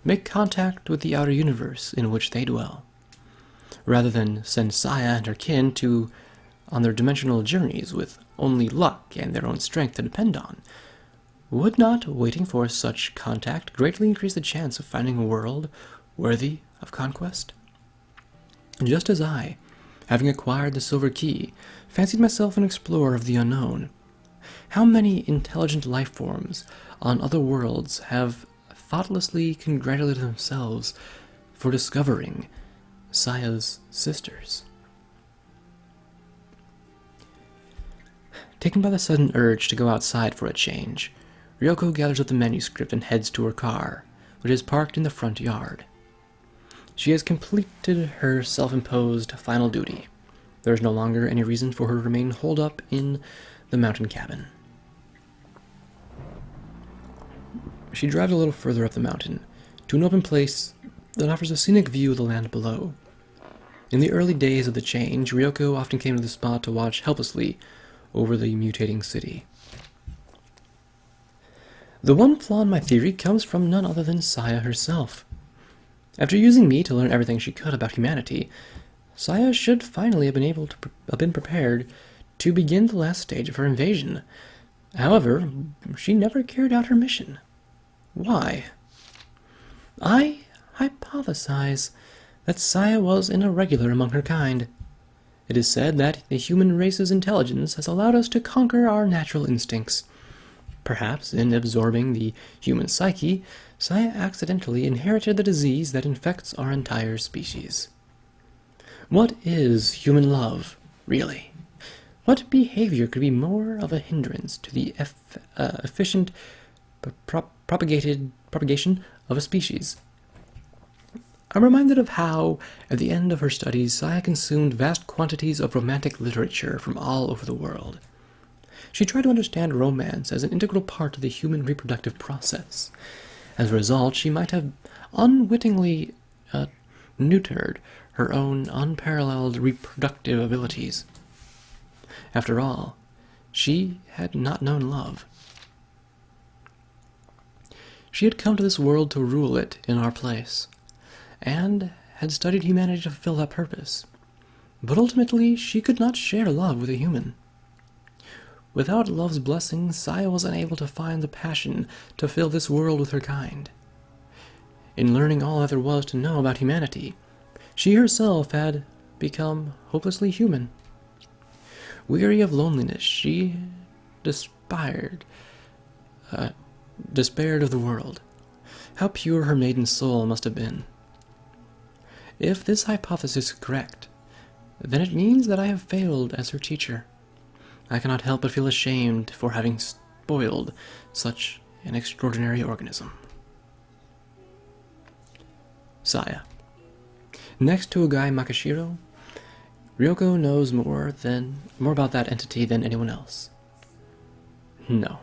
make contact with the outer universe in which they dwell. Rather than send Saia and her kin on their dimensional journeys with only luck and their own strength to depend on, would not waiting for such contact greatly increase the chance of finding a world worthy of conquest? Just as I, having acquired the Silver Key, fancied myself an explorer of the unknown, how many intelligent life forms on other worlds have thoughtlessly congratulated themselves for discovering Saia's sisters? Taken by the sudden urge to go outside for a change, Ryoko gathers up the manuscript and heads to her car, which is parked in the front yard. She has completed her self-imposed final duty. There is no longer any reason for her to remain holed up in the mountain cabin. She drives a little further up the mountain, to an open place that offers a scenic view of the land below. In the early days of the change, Ryoko often came to the spot to watch helplessly over the mutating city. The one flaw in my theory comes from none other than Saia herself. After using me to learn everything she could about humanity, Saia should finally have been prepared to begin the last stage of her invasion. However, she never carried out her mission. Why? I hypothesize that Saia was an irregular among her kind. It is said that the human race's intelligence has allowed us to conquer our natural instincts. Perhaps, in absorbing the human psyche, Saia accidentally inherited the disease that infects our entire species. What is human love, really? What behavior could be more of a hindrance to the efficient propagation of a species? I'm reminded of how, at the end of her studies, Saia consumed vast quantities of romantic literature from all over the world. She tried to understand romance as an integral part of the human reproductive process. As a result, she might have unwittingly neutered her own unparalleled reproductive abilities. After all, she had not known love. She had come to this world to rule it in our place, and had studied humanity to fulfill that purpose. But ultimately, she could not share love with a human. Without love's blessing, Saia was unable to find the passion to fill this world with her kind. In learning all that there was to know about humanity, she herself had become hopelessly human. Weary of loneliness, she despaired of the world. How pure her maiden soul must have been. If this hypothesis is correct, then it means that I have failed as her teacher. I cannot help but feel ashamed for having spoiled such an extraordinary organism. Saia. Next to Ugai Makashiro, Ryoko knows more about that entity than anyone else. No.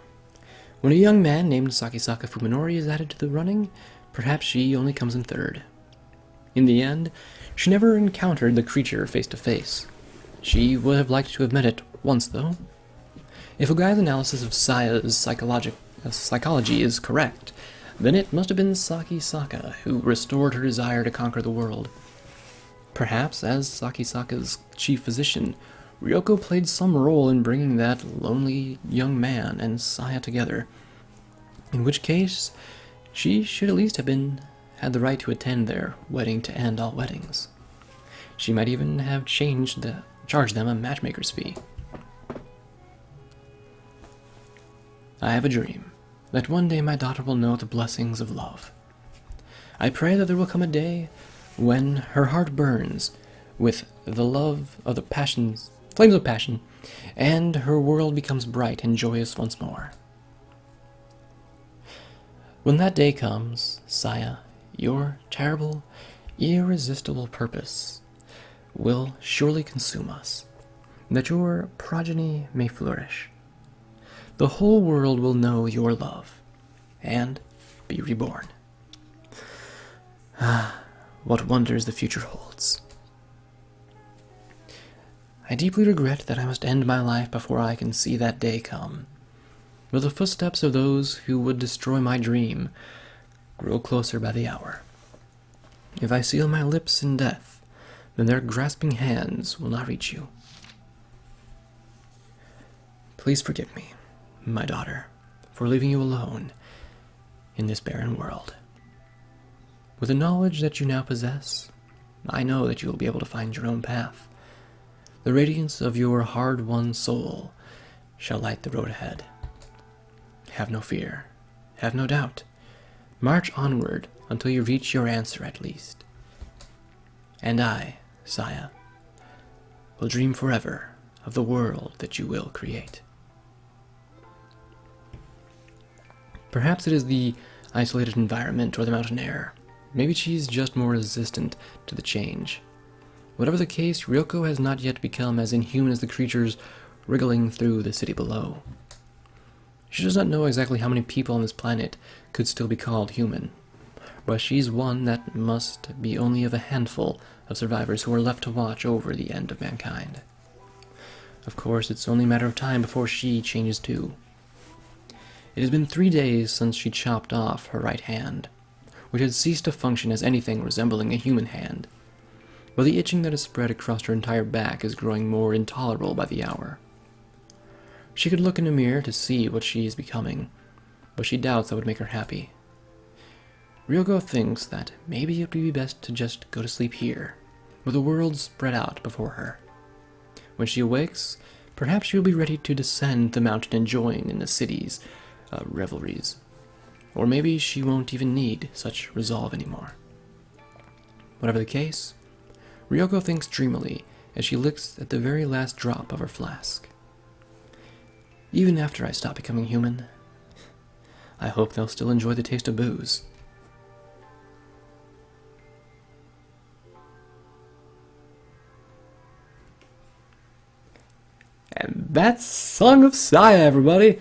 When a young man named Sakisaka Fuminori is added to the running, perhaps she only comes in third. In the end, she never encountered the creature face to face. She would have liked to have met it once, though. If Ugai's analysis of Saia's psychology is correct, then it must have been Sakisaka who restored her desire to conquer the world. Perhaps, as Sakisaka's chief physician, Ryoko played some role in bringing that lonely young man and Saia together, in which case she should at least have had the right to attend their wedding to end all weddings. She might even have charged them a matchmaker's fee. I have a dream that one day my daughter will know the blessings of love. I pray that there will come a day when her heart burns with the love of the flames of passion, and her world becomes bright and joyous once more. When that day comes, Saia, your terrible, irresistible purpose will surely consume us, that your progeny may flourish. The whole world will know your love, and be reborn. Ah, what wonders the future holds. I deeply regret that I must end my life before I can see that day come, but the footsteps of those who would destroy my dream grow closer by the hour. If I seal my lips in death, then their grasping hands will not reach you. Please forgive me, my daughter, for leaving you alone in this barren world. With the knowledge that you now possess, I know that you will be able to find your own path. The radiance of your hard-won soul shall light the road ahead. Have no fear, have no doubt. March onward until you reach your answer at least. And I, Saia, will dream forever of the world that you will create. Perhaps it is the isolated environment or the mountain air. Maybe she's just more resistant to the change. Whatever the case, Ryoko has not yet become as inhuman as the creatures wriggling through the city below. She does not know exactly how many people on this planet could still be called human, but she's one that must be only of a handful of survivors who are left to watch over the end of mankind. Of course, it's only a matter of time before she changes too. It has been 3 days since she chopped off her right hand, which had ceased to function as anything resembling a human hand, but the itching that has spread across her entire back is growing more intolerable by the hour. She could look in a mirror to see what she is becoming, but she doubts that would make her happy. Ryoko thinks that maybe it would be best to just go to sleep here, with the world spread out before her. When she awakes, perhaps she will be ready to descend the mountain and join in the city's revelries. Or maybe she won't even need such resolve anymore. Whatever the case, Ryoko thinks dreamily as she licks at the very last drop of her flask. Even after I stop becoming human, I hope they'll still enjoy the taste of booze. And that's Song of Saia, everybody!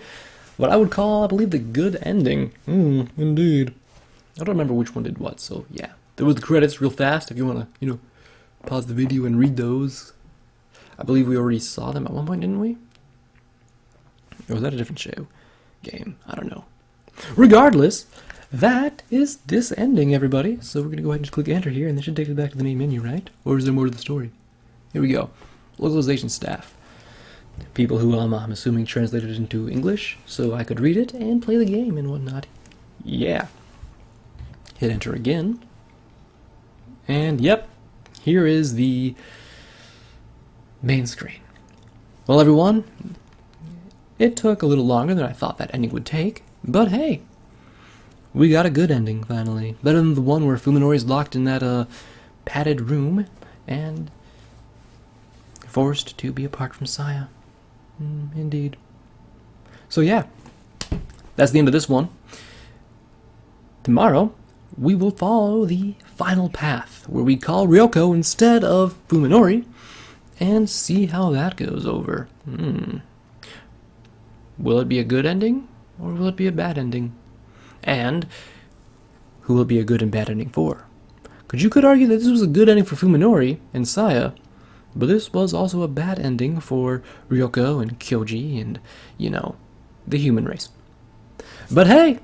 What I would call, I believe, the good ending. Indeed. I don't remember which one did what, so yeah. There was the credits real fast if you want to, pause the video and read those. I believe we already saw them at one point, didn't we? Or was that a different show? Game? I don't know. Regardless, that is this ending, everybody. So we're going to go ahead and just click enter here, and that should take us back to the main menu, right? Or is there more to the story? Here we go. Localization staff. People who I'm assuming translated it into English, so I could read it and play the game and whatnot. Yeah. Hit enter again. And yep, here is the main screen. Well, everyone, it took a little longer than I thought that ending would take, but hey, we got a good ending finally. Better than the one where Fuminori's locked in that padded room and forced to be apart from Saia. Indeed. So yeah, that's the end of this one. Tomorrow, we will follow the final path, where we call Ryoko instead of Fuminori, and see how that goes over. Will it be a good ending, or will it be a bad ending? And who will it be a good and bad ending for? Because you could argue that this was a good ending for Fuminori and Saia, but this was also a bad ending for Ryoko and Kyoji and, the human race. But hey,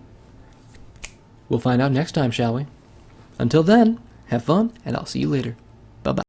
we'll find out next time, shall we? Until then, have fun, and I'll see you later.